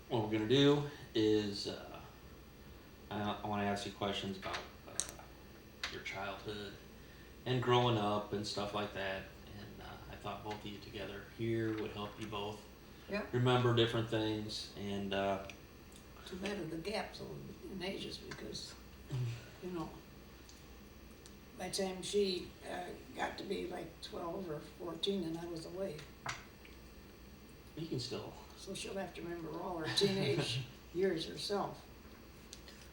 What we're gonna do is I want to ask you questions about your childhood and growing up and stuff like that. And I thought both of you together here would help you both Yeah. remember different things. And Too bad of the gaps in ages because, you know, by the time she got to be like 12 or 14 and I was away. you can still. So she'll have to remember all her teenage years herself.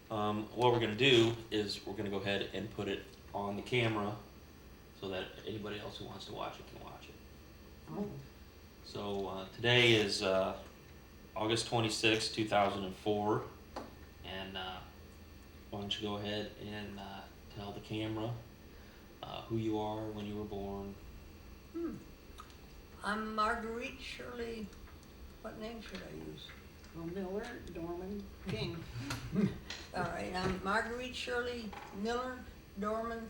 What we're gonna do is we're gonna go ahead and put it on the camera so that anybody else who wants to watch it can watch it. Oh, So today is August 26, 2004, and why don't you go ahead and tell the camera who you are, when you were born. I'm Marguerite Shirley. What name should I use? well, Miller, Dorman, King. All right, I'm Marguerite Shirley Miller Dorman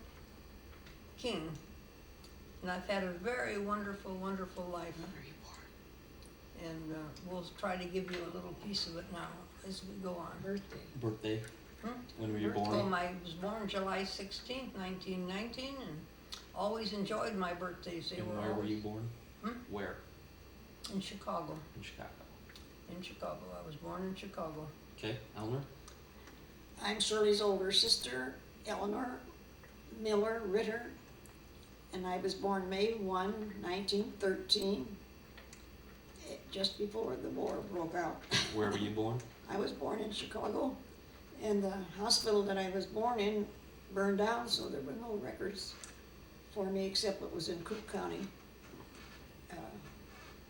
King. And I've had a very wonderful, wonderful life. When were you born? And we'll try to give you a little piece of it now as we go on. Birthday. Birthday? Hmm? When were you Birthday. born? I was born July 16th, 1919, and always enjoyed my birthdays. They And were where were always you born? Hmm? Where? in Chicago. In Chicago. In Chicago. I was born in Chicago. Okay, Eleanor? I'm Shirley's older sister, Eleanor Miller Ritter, and I was born May 1, 1913, just before the war broke out. Where were you born? I was born in Chicago, and the hospital that I was born in burned down, so there were no records for me except what was in Cook County.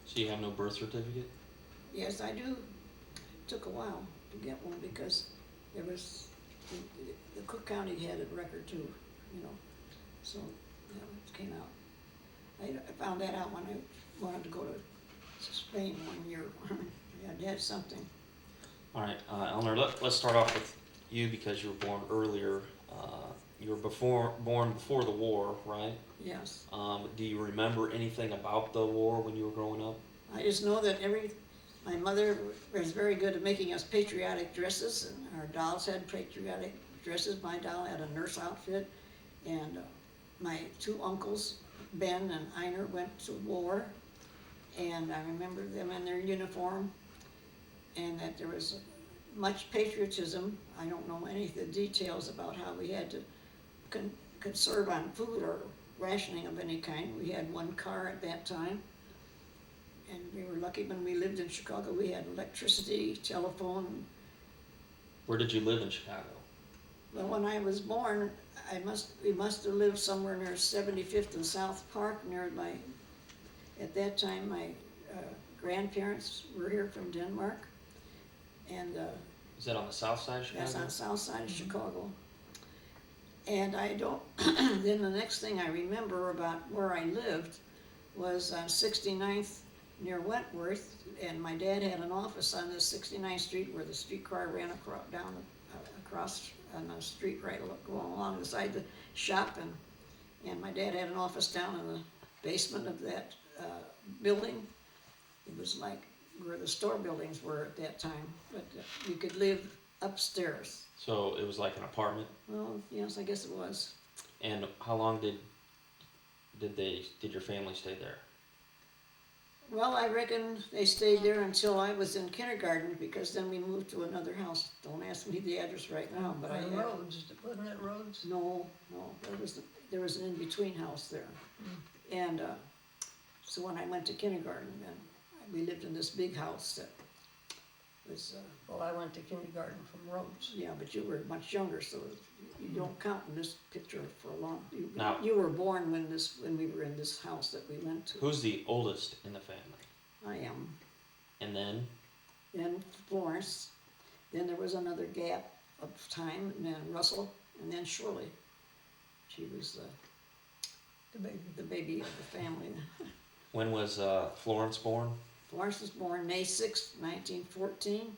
So you have no birth certificate? Yes, I do. Took a while to get one because there was, the Cook County had a record too, you know, so, yeah, it came out. I found that out when I wanted to go to Spain one year. I had to have something. All right, Eleanor, let's start off with you because you were born earlier. You were born before the war, right? Yes. Do you remember anything about the war when you were growing up? I just know that my mother was very good at making us patriotic dresses, and our dolls had patriotic dresses. My doll had a nurse outfit, and my two uncles, Ben and Einer, went to war, and I remember them in their uniform, and that there was much patriotism. I don't know any of the details about how we had to conserve on food or rationing of any kind. We had one car at that time. And we were lucky when we lived in Chicago, we had electricity, telephone. Where did you live in Chicago? Well, when I was born, we must have lived somewhere near 75th and South Park, at that time, my grandparents were here from Denmark. And Is that on the south side of Chicago? that's on the south side of Chicago. And I don't, then the next thing I remember about where I lived was on 69th near Wentworth, and my dad had an office on the 69th Street where the streetcar ran across on the street right going along the side of the shop, and my dad had an office down in the basement of that building. It was like where the store buildings were at that time, but you could live upstairs. So it was like an apartment. Well, yes, I guess it was. And how long did your family stay there? Well, I reckon they stayed there until I was in kindergarten, because then we moved to another house. Don't ask me the address right now, but On Rhodes, wasn't it Rhodes? no, there was an in-between house there. And so when I went to kindergarten, then we lived in this big house that was, Well, I went to kindergarten from Rhodes. yeah, but you were much younger, so you don't count in this picture for a long. Now- You were born when we were in this house that we went to. Who's the oldest in the family? I am. And then Then Florence, then there was another gap of time, and then Russell, and then Shirley. She was The baby. the baby of the family. when was Florence born? Florence was born May 6th, 1914,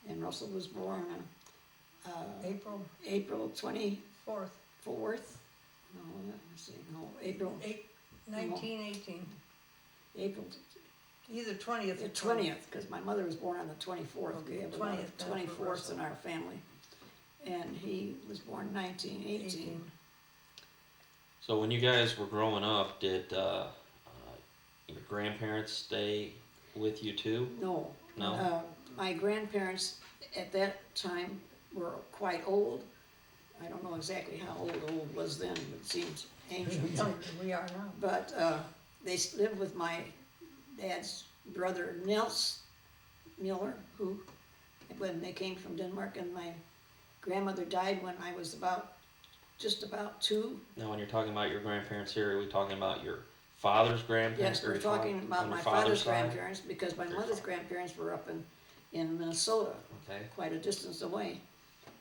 and Russell was born April April 24th. 4th, No, let's see, no, April, 1918. April Either 20th The or 20th, because my mother was born on the 24th. Okay, We have 20th, about that's 24th Russell. in our family. And he was born 1918. 18. So when you guys were growing up, did your grandparents stay with you too? No. No? My grandparents at that time were quite old. I don't know exactly how old was then, but it seems ancient. Younger than we are now. But they lived with my dad's brother Nils Miller, who, when they came from Denmark, and my grandmother died when I was just about 2. Now, when you're talking about your grandparents here, are we talking about your father's grandparents? Yes, or we're your talking on about your my father's side? grandparents, because my Your mother's father. grandparents were up in Minnesota, Okay. quite a distance away.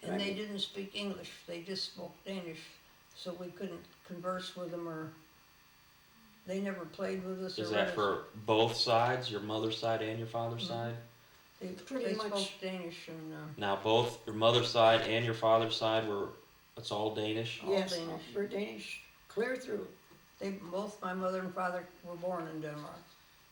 And they didn't speak English, they just spoke Danish, so we couldn't converse with them, or they never played with us. Is or that with us. for both sides, your mother's side and your father's Mhm. side? They, Pretty they much. spoke Danish and, Now, both your mother's side and your father's side it's all Danish? all Yes, Danish. we're Danish, clear through. Both my mother and father were born in Denmark.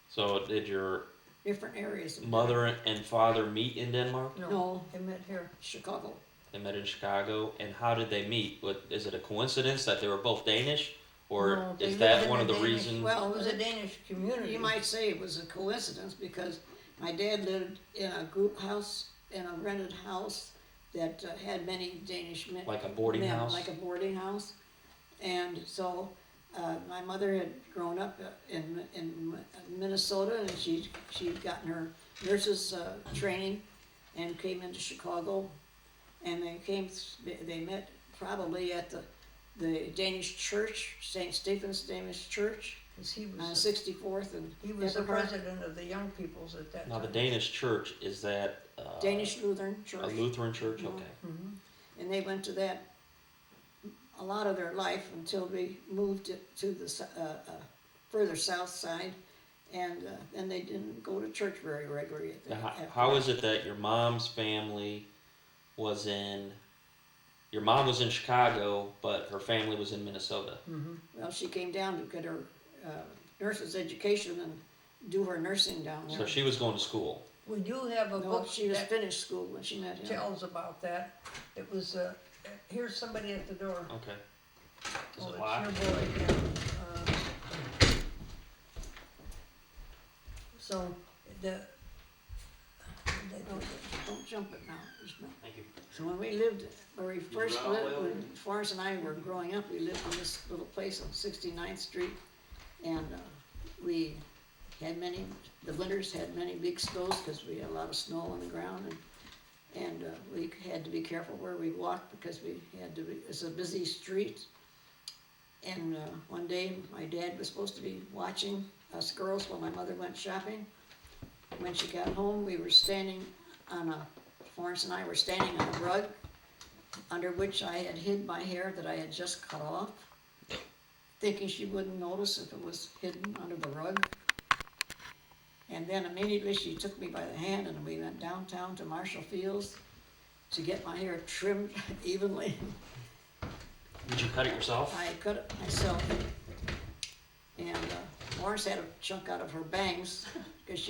So did your Different areas. of mother and father meet in Denmark? No. They met here. Chicago. They met in Chicago, and how did they meet? Is it a coincidence that they were both Danish? Or No, they is lived that in one a of the Danish- reasons? Well, It was a Danish community. You might say it was a coincidence, because my dad lived in a group house, in a rented house that had many Danish men. Like a boarding house? Like a boarding house. And so my mother had grown up in Minnesota, and she'd gotten her nurses training and came into Chicago. And they met probably at the Danish church, St. Stephen's Danish Church, 'Cause he on was, 64th and he was the Eberhard. president of the young peoples at that Now, time. the Danish church, is that Danish Lutheran Church. a Lutheran church? Mhm. Okay. Mhm. And they went to that a lot of their life until we moved to the further south side, and then they didn't go to church very regularly. Now, how is it that your mom's family was your mom was in Chicago, but her family was in Minnesota? Mhm. Well, she came down to get her nurse's education and do her nursing down there. So she was going to school. We do have a No, book she was that finished school when she met him. tells about that. It was, here's somebody at the door. Okay. Is Oh, it it's locked? your boy, yeah. So, Don't jump it now. There's no- Thank you. So when we first lived, when Florence and I were growing up, we lived in this little place on 69th Street, and we had the winters had many big snows, because we had a lot of snow on the ground, and we had to be careful where we walked, because it's a busy street. And one day, my dad was supposed to be watching us girls while my mother went shopping. When she got home, Florence and I were standing on a rug, under which I had hid my hair that I had just cut off, thinking she wouldn't notice if it was hidden under the rug. And then immediately she took me by the hand, and we went downtown to Marshall Fields to get my hair trimmed evenly. Did you cut it yourself? I cut it myself. And Florence had a chunk out of her bangs, because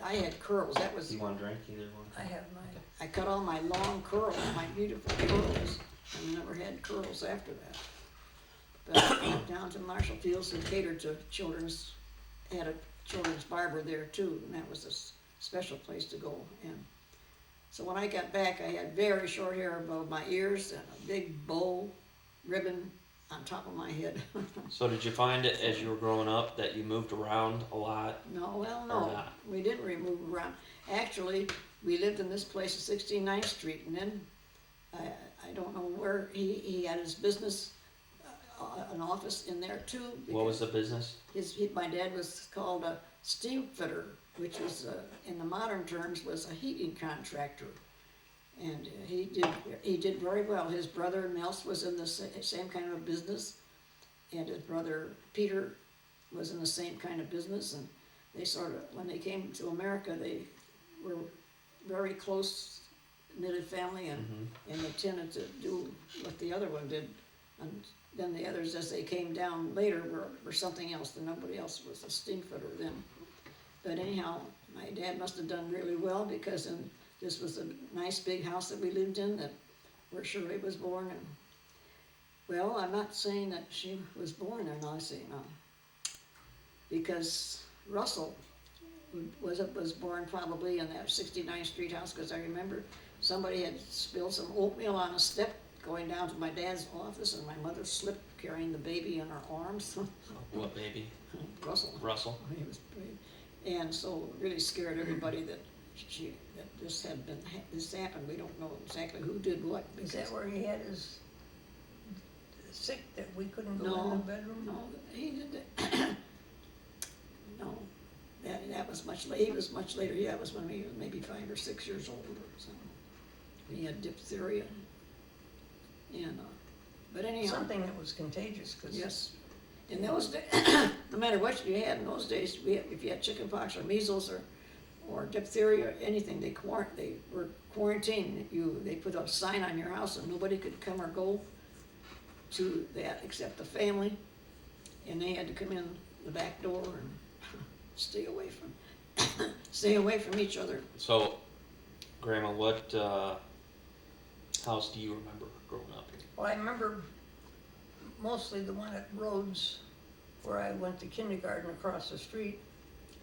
I had curls. That was, Do you want a drink, either one? I have mine. I cut all my long curls, my beautiful curls, and never had curls after that. But I went down to Marshall Fields and catered to had a children's barber there too, and that was a special place to go. And so when I got back, I had very short hair above my ears and a big bow ribbon on top of my head. So did you find it as you were growing up that you moved around a lot? No, well, Or no, not? we didn't move around. Actually, we lived in this place at 69th Street, and then I don't know where, he had his business, an office in there too. What was the business? My dad was called a steam fitter, which was, in the modern terms, was a heating contractor. And he did very well. His brother Nels was in the same kind of business, and his brother Peter was in the same kind of business. And they when they came to America, they were very close knitted family, and they tended to do what the other one did. And then the others, as they came down later, were something else. And nobody else was a steam fitter then. But anyhow, my dad must have done really well because this was a nice big house that we lived in that where Shirley was born. And well, I'm not saying that she was born there, no, I'm saying no, because Russell was born probably in that 69th Street house, because I remember somebody had spilled some oatmeal on a step going down to my dad's office, and my mother slipped carrying the baby in her arms. What baby? Russell. Russell? He was, and so really scared everybody that this happened. We don't know exactly who did what. Is that where he had his sick that we couldn't go in No, the bedroom? no, he did that. No, that was much later. He was much later. Yeah, it was when he was maybe 5 or 6 years old or something. He had diphtheria, and but anyhow. Something that was contagious, because Yes. In those days, no matter what you had in those days, if you had chickenpox or measles or diphtheria or anything, they were quarantining you. They put a sign on your house and nobody could come or go to that except the family. And they had to come in the back door and stay away from each other. So, Grandma, what house do you remember growing up in? Well, I remember mostly the one at Rhodes, where I went to kindergarten across the street,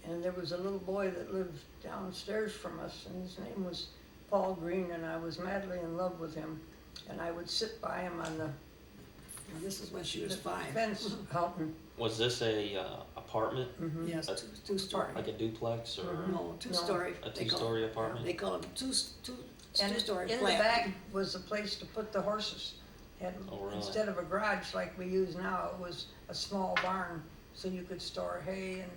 and there was a little boy that lived downstairs from us, and his name was Paul Green, and I was madly in love with him, and I would sit by him on the This is when she was 5. fence helping. Was this a apartment, Yes, A- two-story. like a duplex or No, two-story. a They call- two-story apartment? They call them And two-story in the flat. back was a place to put the horses. Had, Oh, really? instead of a garage like we use now, it was a small barn, so you could store hay and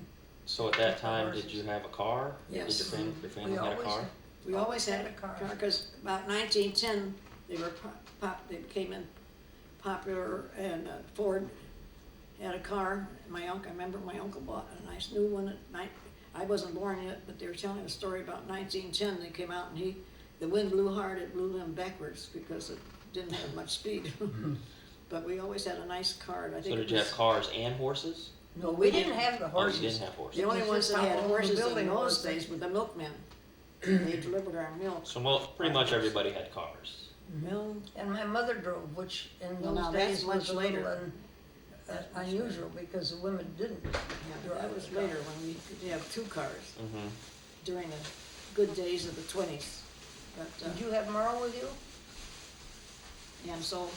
So at that time, did you have a car? Yes. Did your family we had a always, car? We always had a car. because about 1910, they came in popular, and Ford had a car. I remember my uncle bought a nice new one at night. I wasn't born yet, but they were telling a story about 1910. They came out and the wind blew hard, it blew them backwards because it didn't have much speed. But we always had a nice car. I think So it did you have was- cars and horses? No, we didn't have the Oh, horses. you didn't have horses. The only It was ones just that how had old the horses in building those was. days were the milkmen. They delivered our milk. So pretty much everybody had cars. Milk. And my mother drove, which in Well, now those that's days much was a later. little That's much unusual, because the women didn't. Yeah, that was later when we could have 2 cars Mm-hmm. during the good days of the 20s. But, Did you have Merle with you? and so,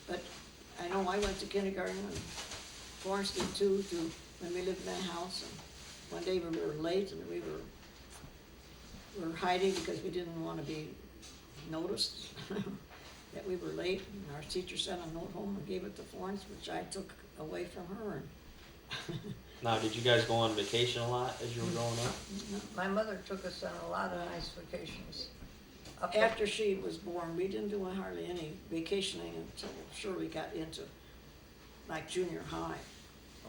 but I know I went to kindergarten and Florence did too, when we lived in that house. And one day we were late and we were hiding because we didn't want to be noticed that we were late. And our teacher sent a note home and gave it to Florence, which I took away from her. And Now, did you guys go on vacation a lot as you were growing up? My mother took us on a lot of nice vacations. Up After she was born, we didn't do hardly any vacationing until Shirley got into like junior high.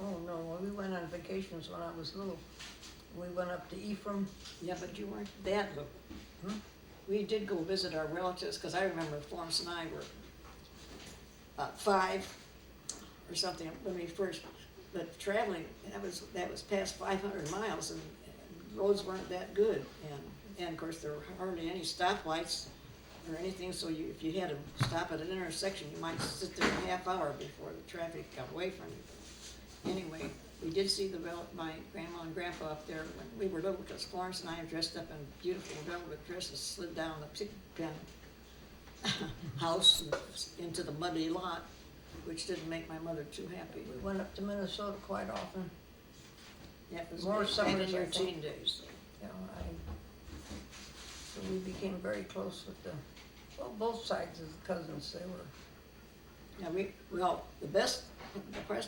Oh, no, well, we went on vacations when I was little. We went up to Ephraim. Yeah, but you weren't that little. Hmm? We did go visit our relatives, because I remember Florence and I were about 5 or something when we first, but traveling, that was past 500 miles and roads weren't that good. And of course, there were hardly any stoplights or anything, so if you had to stop at an intersection, you might sit there a half hour before the traffic got away from you. Anyway, we did see my grandma and grandpa up there when we were little, because Florence and I dressed up in beautiful velvet dresses, slid down the pig pen house and into the muddy lot, which didn't make my mother too happy. We went up to Minnesota quite often. That was More back summers, in your I think. teen days. You know, so we became very close with both sides of the cousins. They were, Yeah, the best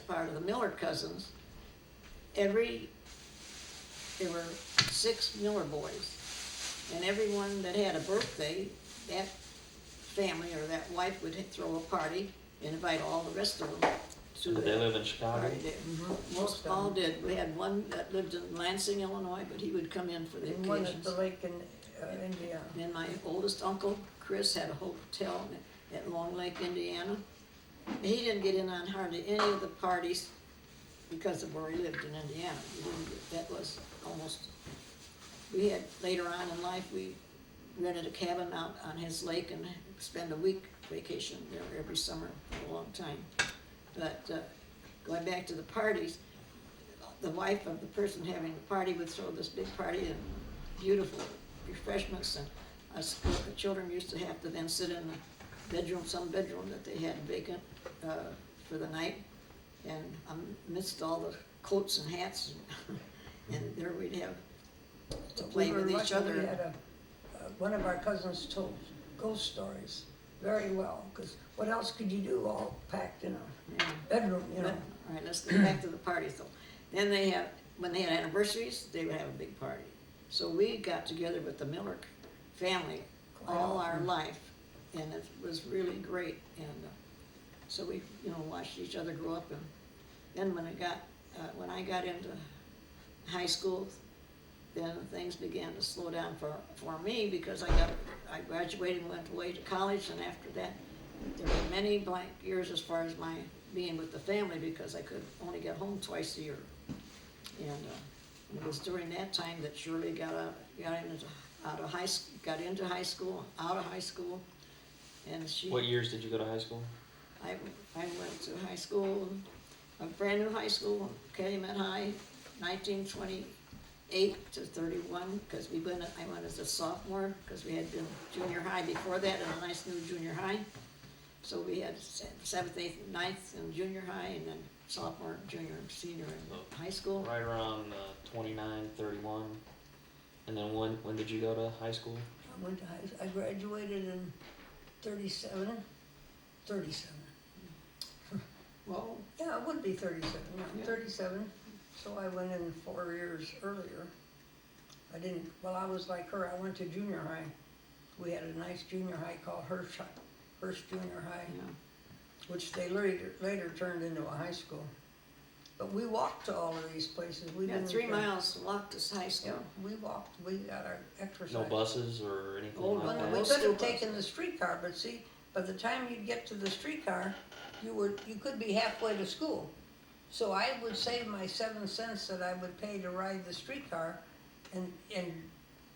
part of the Miller cousins, there were 6 Miller boys, and everyone that had a birthday, that family or that wife would throw a party and invite all the rest of them to Did they live in Chicago? party day. Most all did. We had one that lived in Lansing, Illinois, but he would come in for the and one at occasions. the lake in Indiana. Then my oldest uncle, Chris, had a hotel at Long Lake, Indiana. He didn't get in on hardly any of the parties because of where he lived in Indiana. That was almost we had, later on in life, we rented a cabin out on his lake and spent a week vacation there every summer for a long time. But going back to the parties, the wife of the person having the party would throw this big party and beautiful refreshments, and us, the children used to have to then sit in the bedroom, some bedroom that they had vacant for the night, and amidst all the coats and hats, and there we'd have to play We were with each lucky. other. We had one of our cousins told ghost stories very well, because what else could you do all packed in a Yeah. bedroom, you know? All right, let's get back to the parties though. Then they have, when they had anniversaries, they would have a big party. So we got together with the Miller family all our life, and it was really great. And so we, watched each other grow up. And then when I got into high school, then things began to slow down for me, because I graduated and went away to college, and after that, there were many blank years as far as my being with the family, because I could only get home twice a year. And it was during that time that Shirley got into high school, out of high school, and she. What years did you go to high school? I went to high school, a brand new high school, Calumet High, 1928 to 31, because I went as a sophomore, because we had been junior high before that, and a nice new junior high. So we had 7th, 8th, 9th in junior high, and then sophomore, junior, and senior in high school. Right around 29, 31. And then when did you go to high school? I graduated in 37. Well, Yeah, it would be 37, Yeah. 37. So I went in 4 years earlier. I was like her, I went to junior high. We had a nice junior high called Hearst Junior High, which they later turned into a high school. But we walked to all of these places. We got didn't 3 care. miles to walk to high Yeah, school. we walked, we got our exercise. No buses or anything Oh, like no, that? We Most could school have taken buses. the streetcar, but see, by the time you'd get to the streetcar, you could be halfway to school. So I would save my 7 cents that I would pay to ride the streetcar and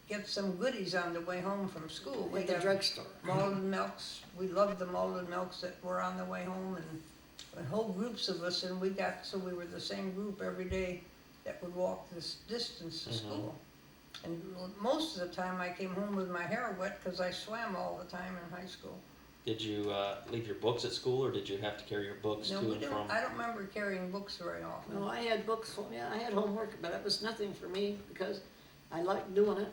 get some goodies on the way home from school. At the drugstore. Malted milks, we loved the malted milks that were on the way home, and whole groups of us, and we were the same group every day that would walk this distance to Mhm. school. And most of the time I came home with my hair wet because I swam all the time in high school. Did you leave your books at school, or did you have to carry your books No, to we and didn't, from? I don't remember carrying books very often. No, I had books, I had homework, but it was nothing for me, because I liked doing it,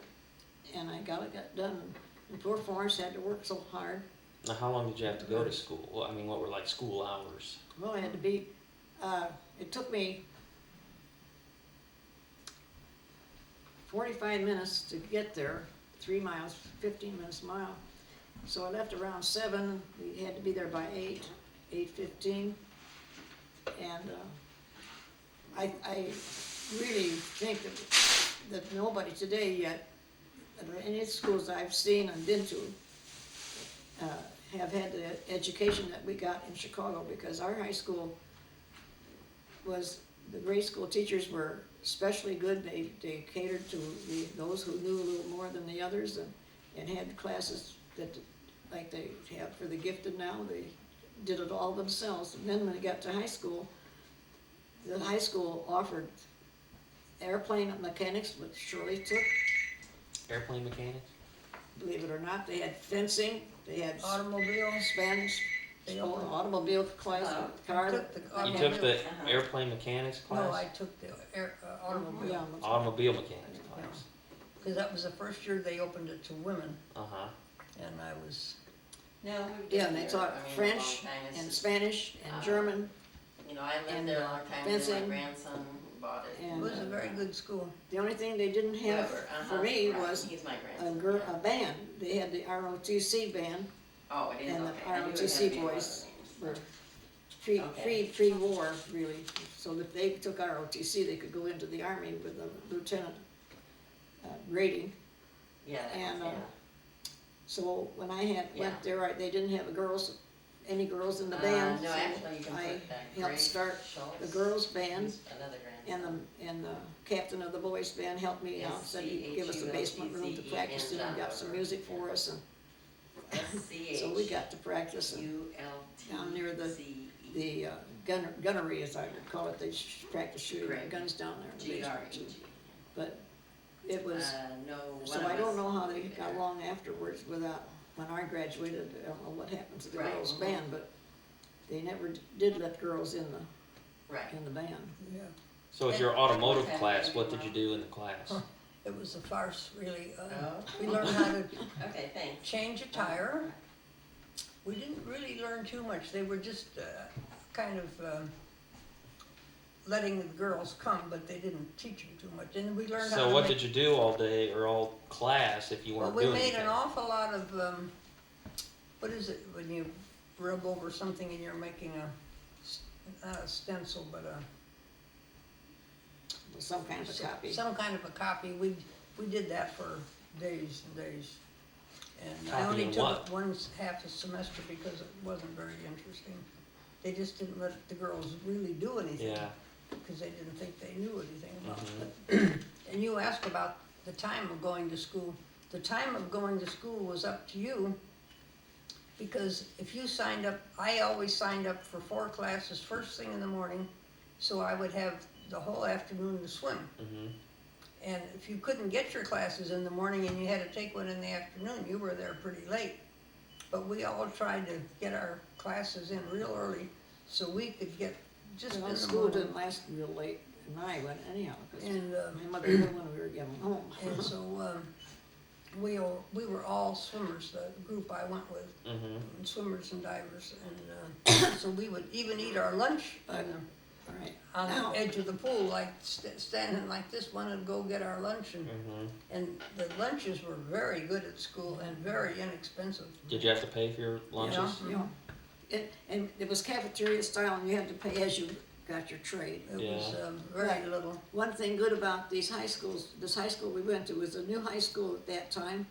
and I got it done. And poor Florence had to work so hard. Now, how long did you have to go to school? Well, I mean, what were like school hours? Well, I had to be, it took me 45 minutes to get there, 3 miles, 15 minutes a mile. So I left around 7, we had to be there by 8:15. And I really think that nobody today yet, at any schools I've seen and been to, have had the education that we got in Chicago, because our high school the grade school teachers were especially good. They catered to those who knew a little more than the others, and had classes that, like they have for the gifted now, they did it all themselves. And then when they got to high school, the high school offered airplane mechanics, which Shirley took, Airplane mechanics? believe it or not. They had fencing, they had Automobile, Spanish, They all- automobile class, car. took the You automobile. took the airplane mechanics class? No, I took the automobile, Yeah, Automobile mechanics class. because that was the first year they opened it to women, Uh-huh. and I was, No, we've yeah, been and they there, taught I mean, a long French time. It's and just, Spanish and uh, German, You know, I lived and, there a long time, and then fencing. my grandson bought it. it And, was a very good school. the only thing they didn't have Whoever, for uh-huh, me right, was he's my a grandson. band. They had the ROTC band, Oh, I didn't and know. the Okay, I knew it had ROTC to be one of boys the were names. Okay. pre-war, really. So if they took ROTC, they could go into the Army with a lieutenant rating. Yeah, and, yeah. So when I went Yeah. there, they didn't have a girls' any girls in the band. No, so actually, you can I put that helped Greg start Schultz. the girls' band, He's another grandson. and the captain of the boys' band helped me out, said he'd give us a basement room to practice in, and got some music for us, and so we got to practice and down near the gunnery, as I would call it. They practice shooting their Correct. guns down there in the basement too. GREG. But it was, No, so one I of don't us- know how they got along afterwards without, when I graduated, I don't know what happened to the Right, girls' mhm. band, but they never did let girls in Right. the band. Yeah, So with your automotive class, what did you do in the class? it was a farce, really. Oh. We learned how to Okay, thanks. change a tire. We didn't really learn too much. They were just kind of letting the girls come, but they didn't teach them too much. And we learned how So to what make, did you do all day or all class if you well, weren't we doing made anything? an awful lot of, what is it, when you rub over something and you're making not a stencil, but Some kind of a copy. some kind of a copy. We did that for days and days. And I only Copying took what? it one half a semester because it wasn't very interesting. They just didn't let the girls really do anything. Yeah. Because they didn't think they knew anything about Mhm. it. And you asked about the time of going to school. The time of going to school was up to you, because if you signed up, I always signed up for 4 classes first thing in the morning, so I would have the whole afternoon to swim. Mhm. And if you couldn't get your classes in the morning and you had to take one in the afternoon, you were there pretty late. But we all tried to get our classes in real early, so we could get just in Well, the school morning. didn't last real late, and I went anyhow, 'cause And, my mother knew when we were getting home. and so, we were all swimmers, the group I went with, Mhm. and swimmers and divers, and, so we would even eat our lunch All right. on Now- the edge of the pool, like standing like this, wanted to go get our lunch, Mhm. and the lunches were very good at school and very inexpensive. Did you have to pay for your lunches? Yeah. You know, and it was cafeteria style, and you had to pay as you got your trade. It Yeah. was very Right. little. One thing good about these high schools, this high school we went to was a new high school at that time,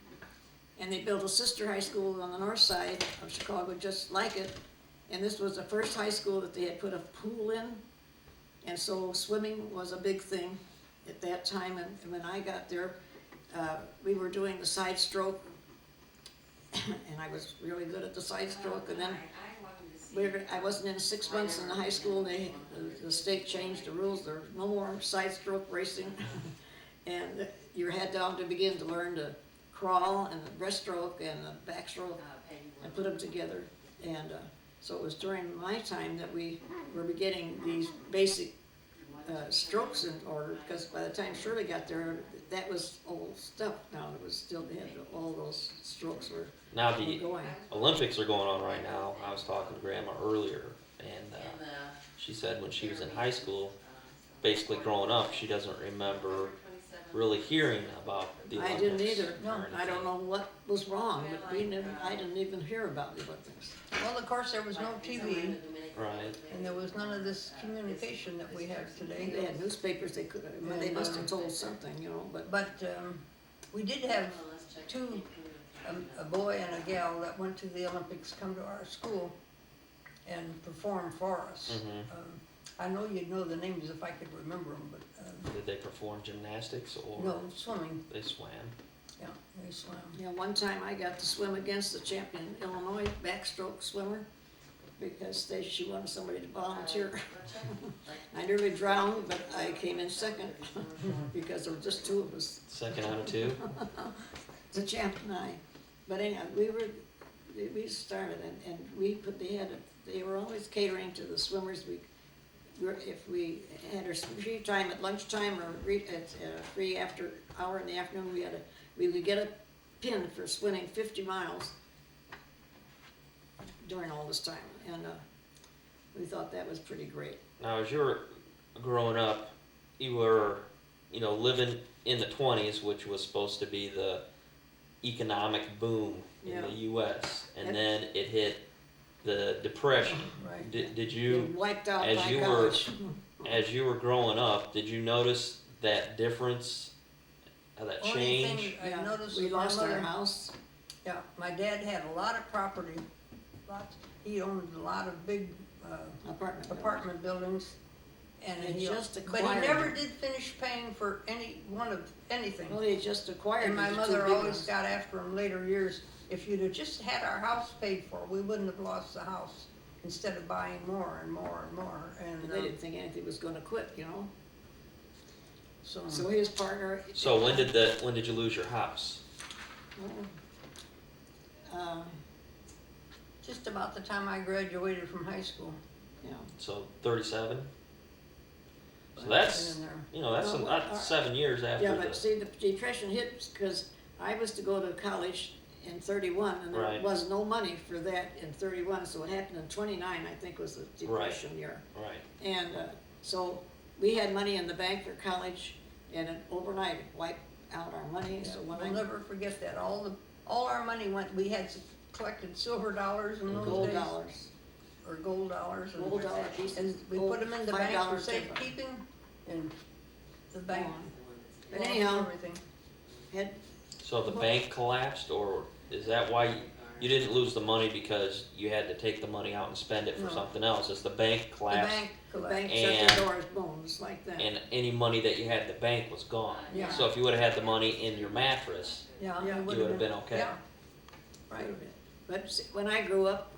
and they built a sister high school on the north side of Chicago just like it, and this was the first high school that they had put a pool in, and so swimming was a big thing at that time, and when I got there, we were doing the side stroke, and I was really good at the side stroke, and then I wasn't in 6 months in the high school, the state changed the rules, there was no more side stroke racing. And you had down to begin to learn to crawl and the breaststroke and the backstroke and put them together. And so it was during my time that we were getting these basic strokes in order, because by the time Shirley got there, that was old stuff. Now it was still, they had all those strokes were Now the going. Olympics are going on right now. I was talking to Grandma earlier, and she said when she was in high school, basically growing up, she doesn't remember really hearing about the I Olympics. didn't either. or I don't anything. know what was wrong, but I didn't even hear about the Olympics. Well, of course, there was no TV, Right. and there was none of this communication that we have They today. had newspapers, they could, they must have told something, you know, but But we did have two, a boy and a gal that went to the Olympics come to our school and perform for us. Mhm. I know you'd know the names if I could remember them, but Did they perform gymnastics or no, swimming, they swam? yeah, they swam. you know, one time I got to swim against the champion Illinois backstroke swimmer because she wanted somebody to volunteer. I nearly drowned, but I came in second because there were just 2 of us, Second out of 2. the champ and I. But anyhow, we started and we put they were always catering to the swimmers. If we had our free time at lunchtime or free after hour in the afternoon, we would get a pin for swimming 50 miles during all this time, and we thought that was pretty great. Now, as you were growing up, you were, living in the 20s, which was supposed to be the economic boom in Yeah. the U.S., and Yep. then it hit the Depression. Right. Did It you, wiped out as my you were- college. as you were growing up, did you notice that difference, that Only change? thing I Yeah, noticed we with my lost our mother, house. yeah, my dad had a lot of property, lots, he owned a lot of big, Apartment. building. apartment buildings. And And he, just but he acquired never them. did finish paying for any one of anything. Well, he just acquired And my these two mother big always ones. got after him later years, if you'd have just had our house paid for, we wouldn't have lost the house, instead of buying more and more and more, and, And they didn't think anything was gonna quit, you know? so. So his partner. So when did you lose your house? Uh, Just about the time I graduated from high school. yeah. So 37. So I've that's been in there. you know that's No, not 7 years after Yeah, the. but see, the depression hit because I was to go to college in 31, and there Right. was no money for that in 31, so it happened in 29, I think was the depression year. Right. And so we had money in the bank for college, and it overnight it wiped out our money, so when We'll I, never forget that, all our money went, we had collected silver dollars in those gold days. dollars, Or gold dollars. And- gold dollar pieces. And we gold put them in the $5 bank for paper. safekeeping, and the bank. But lost anyhow, everything. had, So the bank collapsed, or is that why you didn't lose the money because you had to take the money out and spend it for No. something else? It's the bank The collapsed, bank the collapsed. bank shut And- their doors, boom, just like that. and any money that you had in the bank was gone. Yeah. So if you would have had the money in your mattress, Yeah, Yeah. it You would've been okay. Yeah, Right. But when I grew up,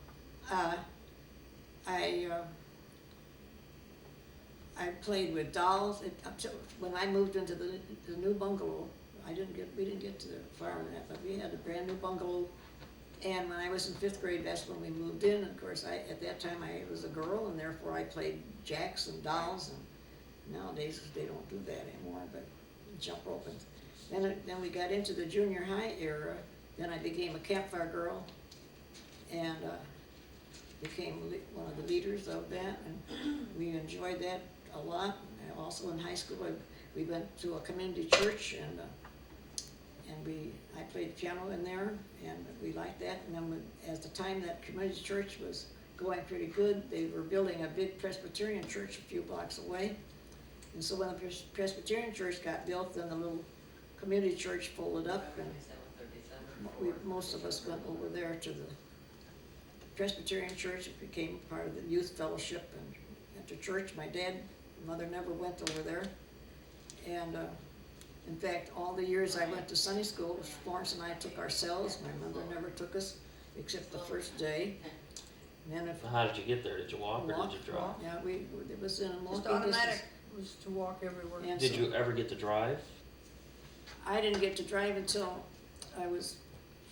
I played with dolls. Up to, when I moved into the new bungalow, we didn't get to the farm yet, but we had a brand new bungalow. And when I was in 5th grade, that's when we moved in. And of course, at that time I was a girl, and therefore I played jacks and dolls. And nowadays they don't do that anymore, but jump rope. And then we got into the junior high era. Then I became a campfire girl, and became one of the leaders of that, and we enjoyed that a lot. And also in high school, we went to a community church, and I played piano in there, and we liked that. And then as the time that community church was going pretty good, they were building a big Presbyterian church a few blocks away. And so when the Presbyterian church got built, then the little community church folded up, and most of us went over there to the Presbyterian church. It became part of the youth fellowship, and after church, my mother never went over there. And in fact, all the years I went to Sunday school, Florence and I took ourselves. My mother never took us, except the first day. And then if how did you get there? Did you walk or Walk, did you drive? yeah, it was in a just walking automatic, distance. was to walk everywhere. And Did so- you ever get to drive? I didn't get to drive until I was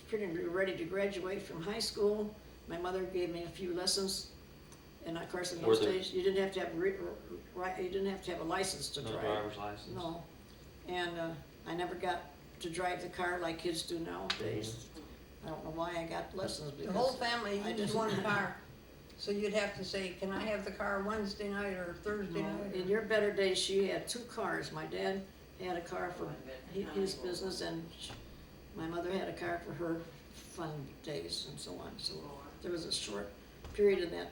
pretty ready to graduate from high school. My mother gave me a few lessons, and of course in Were those there- days you didn't have to have you didn't have to have a license to No drive. driver's license. No, and I never got to drive the car like kids do nowadays. I don't know why I got lessons The whole because family I used didn't- one car, so you'd have to say, can I have the car Wednesday night or Thursday night? in your better days she had 2 cars. My dad had a car for his business, and my mother had a car for her fun days and so on. So there was a short period in that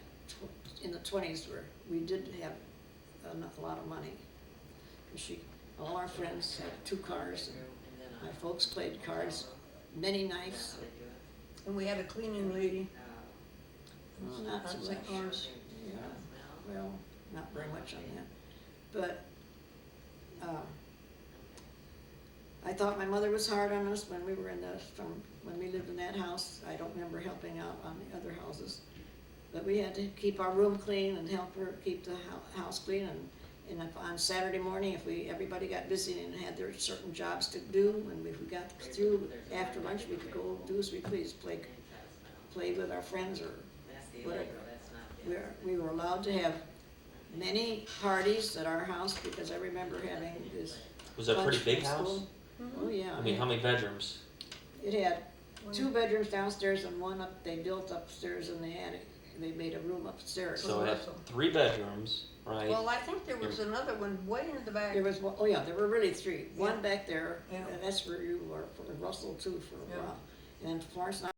in the 20s where we did have a lot of money. All our friends had 2 cars, and my folks played cards many nights. And we had a cleaning lady Well, not so on much. St. Lawrence. Yeah, well, not very much on that, but I thought my mother was hard on us when we were when we lived in that house. I don't remember helping out on the other houses, but we had to keep our room clean and help her keep the house clean. And if on Saturday morning, if everybody got busy and had their certain jobs to do, and if we got through after lunch, we could go do as we pleased, play with our friends or whatever. We were allowed to have many parties at our house because I remember having this. Was that a pretty lunch big from house? school. Oh, yeah. I mean, how many bedrooms? It had 2 bedrooms downstairs and one up, they built upstairs in the attic. They made a room upstairs. So it had 3 bedrooms, right? Well, I think there was another one way in the back. There was, oh yeah, there were really 3. One Yeah. back there, Yeah. and that's where you were, for Russell too for a Yeah. while. And Florence and